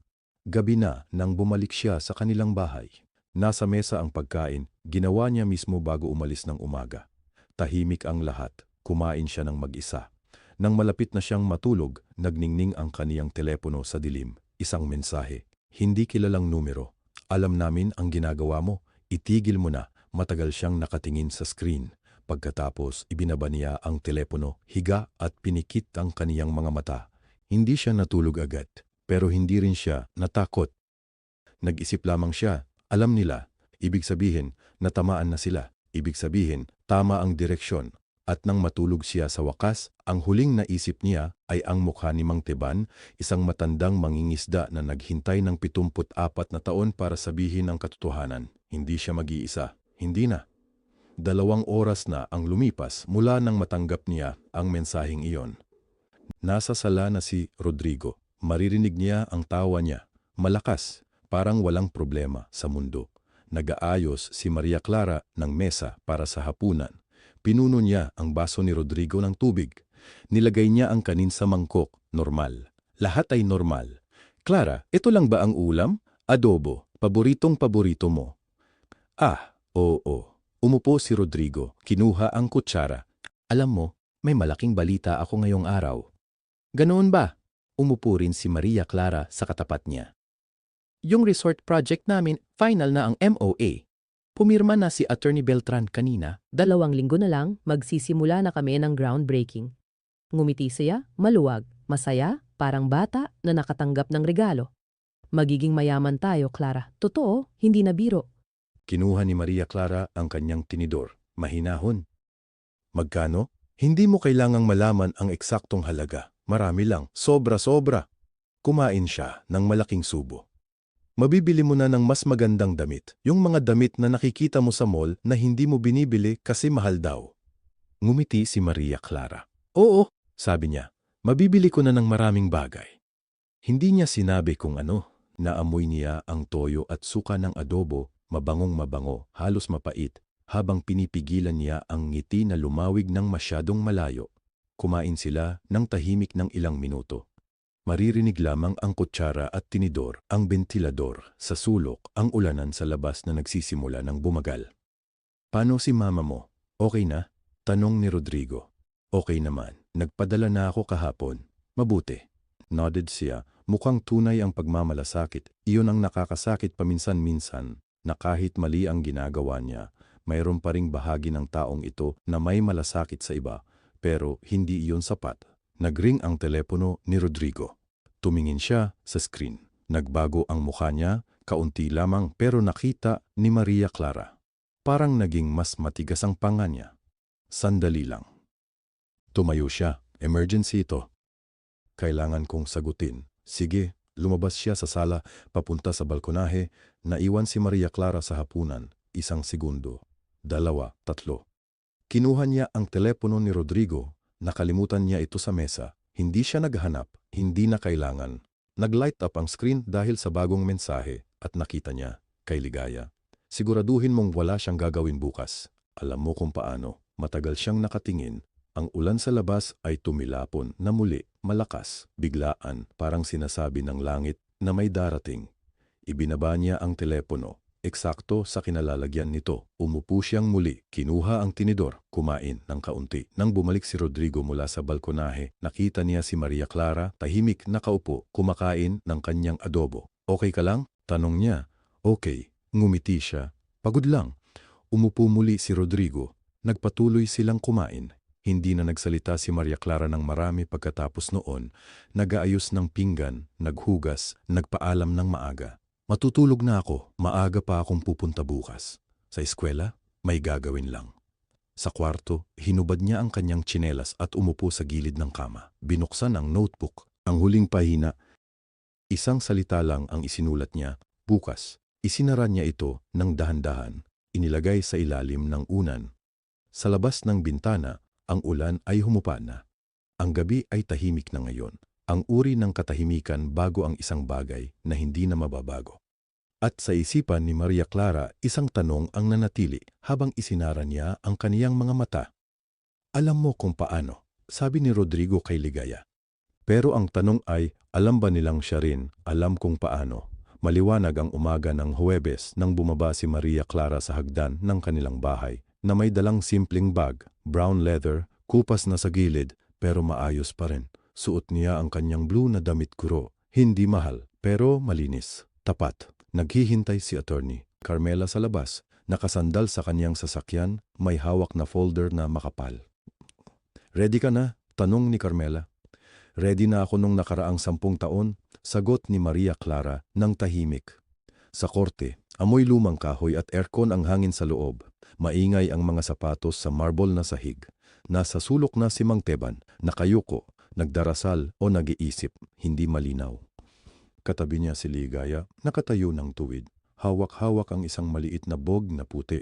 Gabi na nang bumalik siya sa kanilang bahay. Nasa mesa ang pagkain, ginawa niya mismo bago umalis ng umaga. Tahimik ang lahat, kumain siya ng mag-isa. Nang malapit na siyang matulog, nagningning ang kaniyang telepono sa dilim. Isang mensahe, hindi kilalang numero. Alam namin ang ginagawa mo, itigil mo na. Matagal siyang nakatingin sa screen. Pagkatapos, ibinaba niya ang telepono, higa at pinikit ang kaniyang mga mata. Hindi siya natulog agad. Pero hindi rin siya natakot. Nag-isip lamang siya, alam nila, ibig sabihin, natamaan na sila, ibig sabihin, tama ang direksyon. At nang matulog siya sa wakas, ang huling naisip niya ay ang mukha ni Mang Tiban, isang matandang mangingisda na naghintay ng 74 na taon para sabihin ang katotohanan. Hindi siya mag-iisa. Hindi na. 2 oras na ang lumipas mula nang matanggap niya ang mensaheng iyon. Nasa sala na si Rodrigo. Maririnig niya ang tawa niya. Malakas, parang walang problema sa mundo. Nag-aayos si Maria Clara ng mesa para sa hapunan. Pinuno niya ang baso ni Rodrigo ng tubig. Nilagay niya ang kanin sa mangkok. Normal. Lahat ay normal. Clara, ito lang ba ang ulam? Adobo. Paboritong-paborito mo. Ah, oo. Umupo si Rodrigo. Kinuha ang kutsara. Alam mo, may malaking balita ako ngayong araw. Ganoon ba? Umupo rin si Maria Clara sa katapat niya. Yung resort project namin, final na ang MOA. Pumirma na si Attorney Beltran kanina. 2 linggo na lang, magsisimula na kami ng groundbreaking. Ngumiti siya, maluwag, masaya, parang bata na nakatanggap ng regalo. Magiging mayaman tayo, Clara. Totoo, hindi na biro. Kinuha ni Maria Clara ang kanyang tinidor. Mahinahon. Magkano? Hindi mo kailangang malaman ang eksaktong halaga. Marami lang. Sobra-sobra. Kumain siya ng malaking subo. Mabibili mo na ng mas magandang damit. Yung mga damit na nakikita mo sa mall na hindi mo binibili kasi mahal daw. Ngumiti si Maria Clara. Oo, sabi niya. Mabibili ko na ng maraming bagay. Hindi niya sinabi kung ano. Naamoy niya ang toyo at suka ng adobo, mabangong mabango, halos mapait, habang pinipigilan niya ang ngiti na lumawig ng masyadong malayo. Kumain sila ng tahimik ng ilang minuto. Maririnig lamang ang kutsara at tinidor, ang bentilador, sa sulok, ang ulanan sa labas na nagsisimula ng bumagal. Paano si mama mo? Okay na? Tanong ni Rodrigo. Okay naman. Nagpadala na ako kahapon. Mabuti. Nodded siya. Mukhang tunay ang pagmamalasakit. Iyon ang nakakasakit paminsan-minsan na kahit mali ang ginagawa niya, mayroon pa ring bahagi ng taong ito na may malasakit sa iba, pero hindi iyon sapat. Nagring ang telepono ni Rodrigo. Tumingin siya sa screen. Nagbago ang mukha niya, kaunti lamang pero nakita ni Maria Clara. Parang naging mas matigas ang panga niya. Sandali lang. Tumayo siya. Emergency ito. Kailangan kong sagutin. Sige, lumabas siya sa sala, papunta sa balkonahe, naiwan si Maria Clara sa hapunan. 1 segundo. 2, 3. Kinuha niya ang telepono ni Rodrigo. Nakalimutan niya ito sa mesa. Hindi siya naghanap, hindi na kailangan. Nag-light up ang screen dahil sa bagong mensahe at nakita niya, kay Ligaya. Siguraduhin mong wala siyang gagawin bukas. Alam mo kung paano. Matagal siyang nakatingin. Ang ulan sa labas ay tumilapon na muli, malakas, biglaan, parang sinasabi ng langit na may darating. Ibinaba niya ang telepono. Eksakto sa kinalalagyan nito, umupo siyang muli, kinuha ang tinidor, kumain ng kaunti. Nang bumalik si Rodrigo mula sa balkonahe, nakita niya si Maria Clara, tahimik nakaupo, kumakain ng kanyang adobo. Okay ka lang? Tanong niya. Okay. Ngumiti siya. Pagod lang. Umupo muli si Rodrigo. Nagpatuloy silang kumain. Hindi na nagsalita si Maria Clara ng marami pagkatapos noon. Nag-aayos ng pinggan, naghugas, nagpaalam ng maaga. Matutulog na ako, maaga pa akong pupunta bukas. Sa eskwela, may gagawin lang. Sa kwarto, hinubad niya ang kanyang tsinelas at umupo sa gilid ng kama. Binuksan ang notebook. Ang huling pahina, 1 salita lang ang isinulat niya, bukas. Isinara niya ito ng dahan-dahan, inilagay sa ilalim ng unan. Sa labas ng bintana, ang ulan ay humupa na. Ang gabi ay tahimik na ngayon. Ang uri ng katahimikan bago ang isang bagay na hindi na mababago. At sa isipan ni Maria Clara, isang tanong ang nanatili habang isinara niya ang kaniyang mga mata. Alam mo kung paano, sabi ni Rodrigo kay Ligaya. Pero ang tanong ay, alam ba nilang siya rin, alam kung paano? Maliwanag ang umaga ng Huwebes nang bumaba si Maria Clara sa hagdan ng kanilang bahay na may dalang simpleng bag, brown leather, kupas na sa gilid, pero maayos pa rin. Suot niya ang kanyang blue na damit kuro, hindi mahal, pero malinis, tapat. Naghihintay si Attorney Carmela sa labas, nakasandal sa kanyang sasakyan, may hawak na folder na makapal. Ready ka na? Tanong ni Carmela. Ready na ako nung nakaraang 10 taon, sagot ni Maria Clara ng tahimik. Sa korte, amoy lumang kahoy at aircon ang hangin sa loob. Maingay ang mga sapatos sa marble na sahig. Nasa sulok na si Mang Teban, nakayuko, nagdarasal o nag-iisip, hindi malinaw. Katabi niya si Ligaya, nakatayo ng tuwid. hawak-hawak ang isang maliit na bog na puti.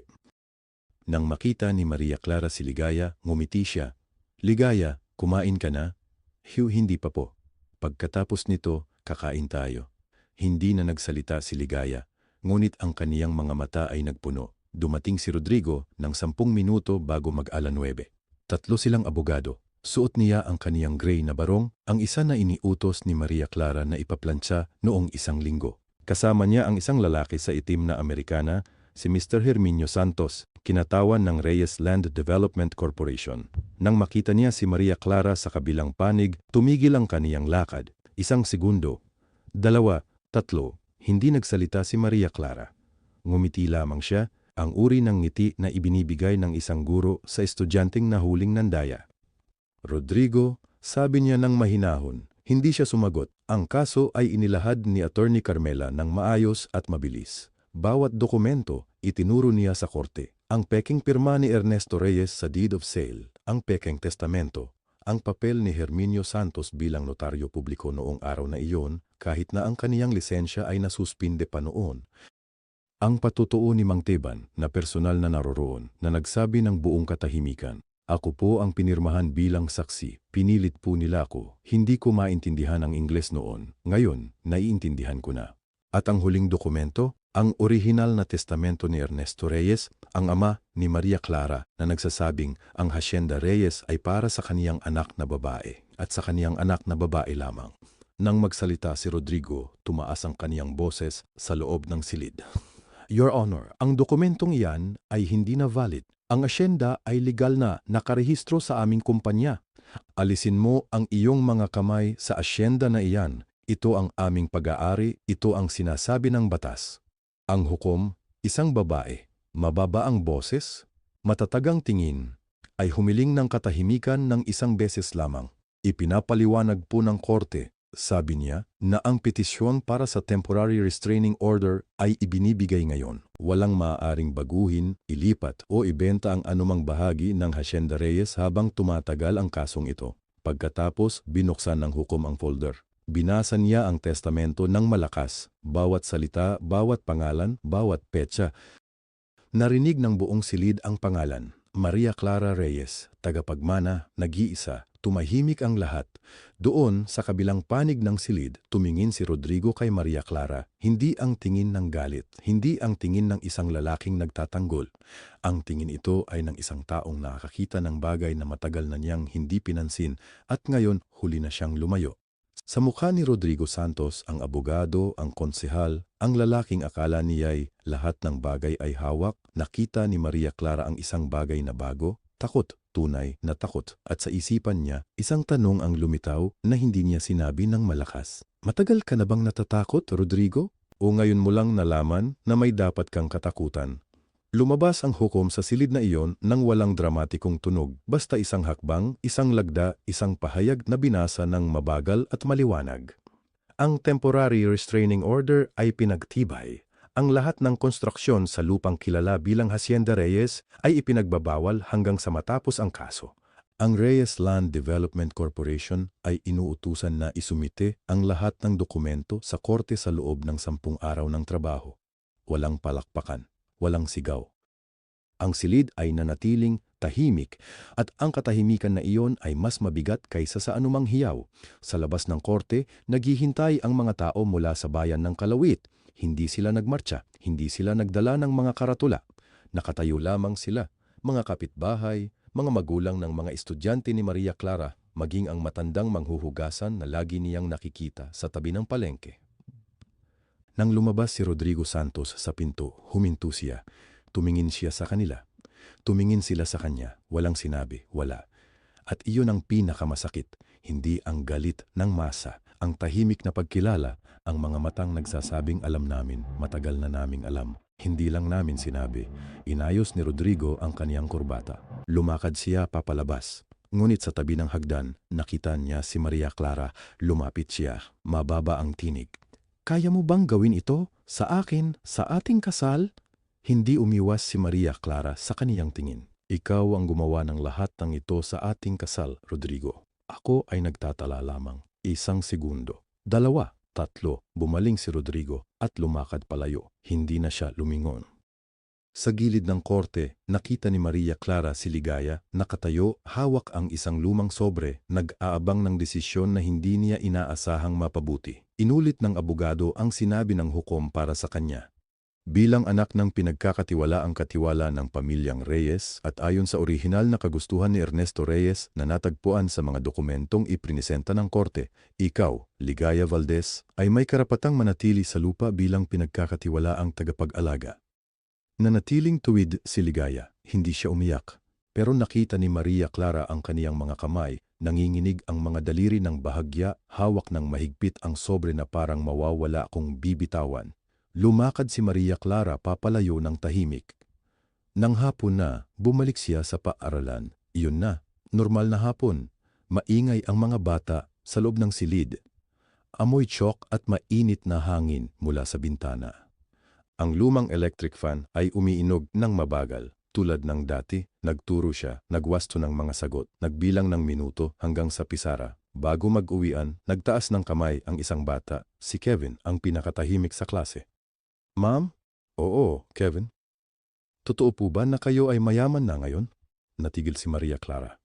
Nang makita ni Maria Clara si Ligaya, ngumiti siya. "Ligaya, kumain ka na?" Hindi pa po." Pagkatapos nito, kakain tayo." Hindi na nagsalita si Ligaya, ngunit ang kaniyang mga mata ay nagpuno. Dumating si Rodrigo ng 10 minuto bago mag-9. Tatlo silang abogado. Suot niya ang kaniyang gray na barong, ang isa na iniutos ni Maria Clara na ipaplantsa noong 1 linggo. Kasama niya ang isang lalaki sa itim na Amerikana, si Mr. Herminio Santos, kinatawan ng Reyes Land Development Corporation. Nang makita niya si Maria Clara sa kabilang panig, tumigil ang kaniyang lakad. 1 segundo, 2, 3, hindi nagsalita si Maria Clara. Ngumiti lamang siya, ang uri ng ngiti na ibinibigay ng isang guro sa estudyanteng nahuling nandaya. "Rodrigo," sabi niya ng mahinahon. Hindi siya sumagot. Ang kaso ay inilahad ni Attorney Carmela ng maayos at mabilis. Bawat dokumento, itinuro niya sa korte. Ang pekeng pirma ni Ernesto Reyes sa deed of sale, ang pekeng testamento, ang papel ni Herminio Santos bilang notaryo publiko noong araw na iyon, kahit na ang kaniyang lisensya ay nasuspinde pa noon. Ang patutuo ni Mang Teban, na personal na naroroon, na nagsabi ng buong katahimikan, "Ako po ang pinirmahan bilang saksi, pinilit po nila ako, hindi ko maintindihan ang Ingles noon, ngayon, naiintindihan ko na." At ang huling dokumento, ang orihinal na testamento ni Ernesto Reyes, ang ama ni Maria Clara, na nagsasabing ang Hacienda Reyes ay para sa kaniyang anak na babae, at sa kaniyang anak na babae lamang. Nang magsalita si Rodrigo, tumaas ang kaniyang boses sa loob ng silid. "Your Honor, ang dokumentong iyan ay hindi na valid. Ang asyenda ay legal na nakarehistro sa aming kumpanya. Alisin mo ang iyong mga kamay sa asyenda na iyan. Ito ang aming pag-aari, ito ang sinasabi ng batas." Ang hukom, isang babae, mababa ang boses, matatagang tingin, ay humiling ng katahimikan ng 1 beses lamang. Ipinapaliwanag po ng korte, sabi niya, na ang petisyon para sa temporary restraining order ay ibinibigay ngayon. Walang maaaring baguhin, ilipat o ibenta ang anumang bahagi ng Hacienda Reyes habang tumatagal ang kasong ito. Pagkatapos, binuksan ng hukom ang folder. Binasa niya ang testamento ng malakas, bawat salita, bawat pangalan, bawat petsa. Narinig ng buong silid ang pangalan, Maria Clara Reyes, tagapagmana, nag-iisa. Tumahimik ang lahat. Doon, sa kabilang panig ng silid, tumingin si Rodrigo kay Maria Clara. Hindi ang tingin ng galit, hindi ang tingin ng isang lalaking nagtatanggol. Ang tingin ito ay ng isang taong nakakita ng bagay na matagal na niyang hindi pinansin at ngayon huli na siyang lumayo. Sa mukha ni Rodrigo Santos, ang abogado, ang konsehal, ang lalaking akala niya'y lahat ng bagay ay hawak, nakita ni Maria Clara ang isang bagay na bago, takot. Tunay na takot, at sa isipan niya, isang tanong ang lumitaw na hindi niya sinabi ng malakas. "Matagal ka na bang natatakot, Rodrigo? O ngayon mo lang nalaman na may dapat kang katakutan?" Lumabas ang hukom sa silid na iyon nang walang dramatikong tunog, basta isang hakbang, isang lagda, isang pahayag na binasa ng mabagal at maliwanag. Ang temporary restraining order ay pinagtibay. Ang lahat ng konstruksyon sa lupang kilala bilang Hacienda Reyes ay ipinagbabawal hanggang sa matapos ang kaso. Ang Reyes Land Development Corporation ay inuutusan na isumite ang lahat ng dokumento sa korte sa loob ng 10 araw ng trabaho. Walang palakpakan, walang sigaw. Ang silid ay nanatiling tahimik at ang katahimikan na iyon ay mas mabigat kaysa sa anumang hiyaw. Sa labas ng korte, naghihintay ang mga tao mula sa bayan ng Kalawit. Hindi sila nagmarcha, hindi sila nagdala ng mga karatula. Nakatayo lamang sila, mga kapitbahay, mga magulang ng mga estudyante ni Maria Clara, maging ang matandang manghuhugasan na lagi niyang nakikita sa tabi ng palengke. Nang lumabas si Rodrigo Santos sa pinto, huminto siya. Tumingin siya sa kanila. Tumingin sila sa kanya, walang sinabi, wala. At iyon ang pinakamasakit, hindi ang galit ng masa, ang tahimik na pagkilala, ang mga matang nagsasabing alam namin, matagal na naming alam. Hindi lang namin sinabi. Inayos ni Rodrigo ang kaniyang kurbata. Lumakad siya papalabas. Ngunit sa tabi ng hagdan, nakita niya si Maria Clara. Lumapit siya, mababa ang tinig. "Kaya mo bang gawin ito? Sa akin, sa ating kasal?" Hindi umiwas si Maria Clara sa kaniyang tingin. "Ikaw ang gumawa ng lahat ng ito sa ating kasal, Rodrigo. Ako ay nagtatala lamang. 1 segundo. 2, Tatlo, bumaling si Rodrigo at lumakad palayo. Hindi na siya lumingon. Sa gilid ng korte, nakita ni Maria Clara si Ligaya, nakatayo, hawak ang isang lumang sobre, nag-aabang ng desisyon na hindi niya inaasahang mapabuti. Inulit ng abogado ang sinabi ng hukom para sa kanya. Bilang anak ng pinagkakatiwalaang katiwala ng pamilyang Reyes at ayon sa orihinal na kagustuhan ni Ernesto Reyes na natagpuan sa mga dokumentong iprinisenta ng korte, ikaw, Ligaya Valdez, ay may karapatang manatili sa lupa bilang pinagkakatiwalaang tagapag-alaga. Nanatiling tuwid si Ligaya, hindi siya umiyak, pero nakita ni Maria Clara ang kaniyang mga kamay, nanginginig ang mga daliri ng bahagya, hawak ng mahigpit ang sobre na parang mawawala kung bibitawan. Lumakad si Maria Clara papalayo ng tahimik. Nang hapon na, bumalik siya sa paaralan. Iyon na, normal na hapon. Maingay ang mga bata sa loob ng silid. Amoy tsyok at mainit na hangin mula sa bintana. Ang lumang electric fan ay umiinog ng mabagal. Tulad ng dati, nagturo siya, nagwasto ng mga sagot, nagbilang ng minuto hanggang sa pisara. Bago mag-uwian, nagtaas ng kamay ang isang bata, si Kevin, ang pinakatahimik sa klase. Ma'am? Oo, Kevin. Totoo po ba na kayo ay mayaman na ngayon? Natigil si Maria Clara.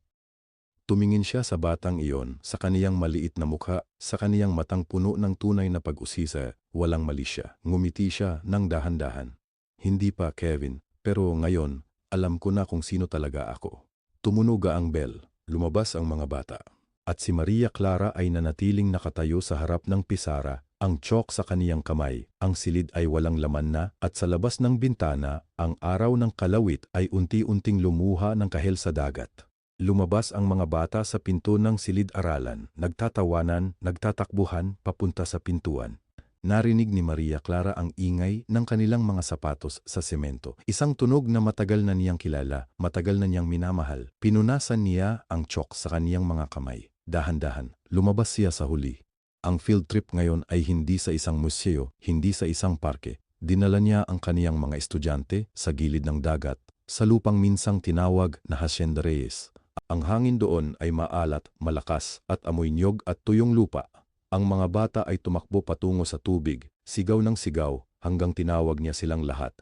Tumingin siya sa batang iyon, sa kaniyang maliit na mukha, sa kaniyang matang puno ng tunay na pag-usisa, walang mali siya. Ngumiti siya ng dahan-dahan. Hindi pa, Kevin, pero ngayon, alam ko na kung sino talaga ako. Tumunog ang bell, lumabas ang mga bata. At si Maria Clara ay nanatiling nakatayo sa harap ng pisara, ang tsyok sa kaniyang kamay, ang silid ay walang laman na, at sa labas ng bintana, ang araw ng kalawit ay unti-unting lumuha ng kahel sa dagat. Lumabas ang mga bata sa pinto ng silid-aralan, nagtatawanan, nagtatakbuhan, papunta sa pintuan. Narinig ni Maria Clara ang ingay ng kanilang mga sapatos sa semento. Isang tunog na matagal na niyang kilala, matagal na niyang minamahal. Pinunasan niya ang tsyok sa kaniyang mga kamay. Dahan-dahan, lumabas siya sa huli. Ang field trip ngayon ay hindi sa isang museo, hindi sa isang parke. Dinala niya ang kaniyang mga estudyante sa gilid ng dagat, sa lupang minsang tinawag na Hacienda Reyes. Ang hangin doon ay maalat, malakas, at amoy niyog at tuyong lupa. Ang mga bata ay tumakbo patungo sa tubig, sigaw ng sigaw, hanggang tinawag niya silang lahat.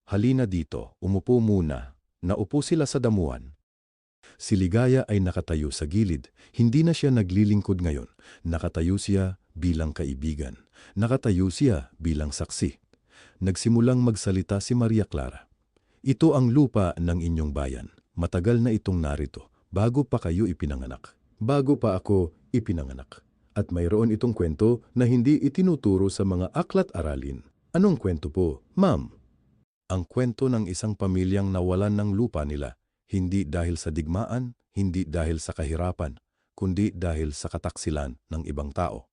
Halina dito, umupo muna. Naupo sila sa damuhan. Si Ligaya ay nakatayo sa gilid. Hindi na siya naglilingkod ngayon. Nakatayo siya bilang kaibigan. Nakatayo siya bilang saksi. Nagsimulang magsalita si Maria Clara. Ito ang lupa ng inyong bayan. Matagal na itong narito. Bago pa kayo ipinanganak. Bago pa ako ipinanganak. At mayroon itong kwento na hindi itinuturo sa mga aklat-aralin. Anong kwento po, ma'am? Ang kwento ng isang pamilyang nawalan ng lupa nila. Hindi dahil sa digmaan, hindi dahil sa kahirapan, kundi dahil sa kataksilan ng ibang tao.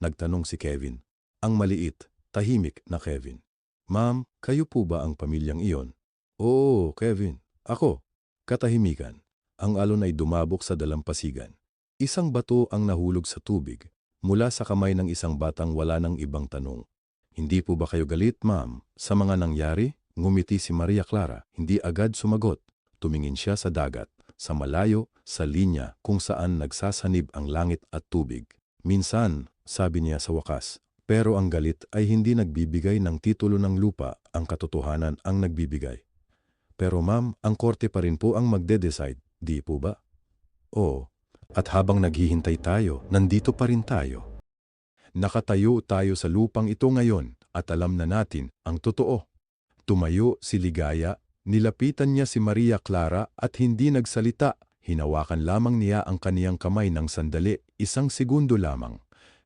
Nagtanong si Kevin. Ang maliit, tahimik na Kevin. Ma'am, kayo po ba ang pamilyang iyon? Oo, Kevin. Ako. Katahimikan. Ang alon ay dumabok sa dalampasigan. Isang bato ang nahulog sa tubig, mula sa kamay ng isang batang wala ng ibang tanong. Hindi po ba kayo galit, ma'am, sa mga nangyari? Ngumiti si Maria Clara, hindi agad sumagot. Tumingin siya sa dagat, sa malayo, sa linya kung saan nagsasanib ang langit at tubig. Minsan, sabi niya sa wakas, pero ang galit ay hindi nagbibigay ng titulo ng lupa, ang katotohanan ang nagbibigay. Pero ma'am, ang korte pa rin po ang magde-decide, di po ba? Oo, at habang naghihintay tayo, nandito pa rin tayo. Nakatayo tayo sa lupang ito ngayon at alam na natin ang totoo. Tumayo si Ligaya. Nilapitan niya si Maria Clara at hindi nagsalita. Hinawakan lamang niya ang kaniyang kamay ng sandali, isang segundo lamang.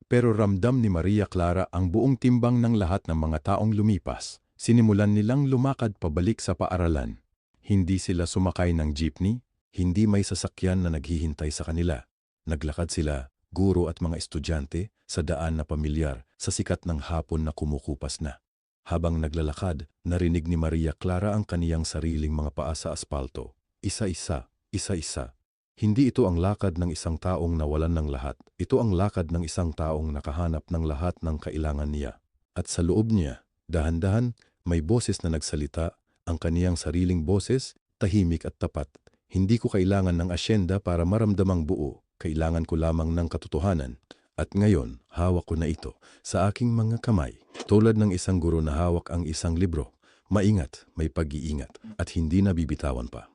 Pero ramdam ni Maria Clara ang buong timbang ng lahat ng mga taong lumipas. Sinimulan nilang lumakad pabalik sa paaralan. Hindi sila sumakay ng jeepney, hindi may sasakyan na naghihintay sa kanila. Naglakad sila, guro at mga estudyante, sa daan na pamilyar, sa sikat ng hapon na kumukupas na. Habang naglalakad, narinig ni Maria Clara ang kaniyang sariling mga paa sa aspalto. Isa-isa, isa-isa. Hindi ito ang lakad ng isang taong nawalan ng lahat. Ito ang lakad ng isang taong nakahanap ng lahat ng kailangan niya. At sa loob niya, dahan-dahan, may boses na nagsalita, ang kaniyang sariling boses, tahimik at tapat. Hindi ko kailangan ng asyenda para maramdamang buo. Kailangan ko lamang ng katotohanan. At ngayon, hawak ko na ito sa aking mga kamay. Tulad ng isang guro na hawak ang isang libro. Maingat, may pag-iingat, at hindi nabibitawan pa.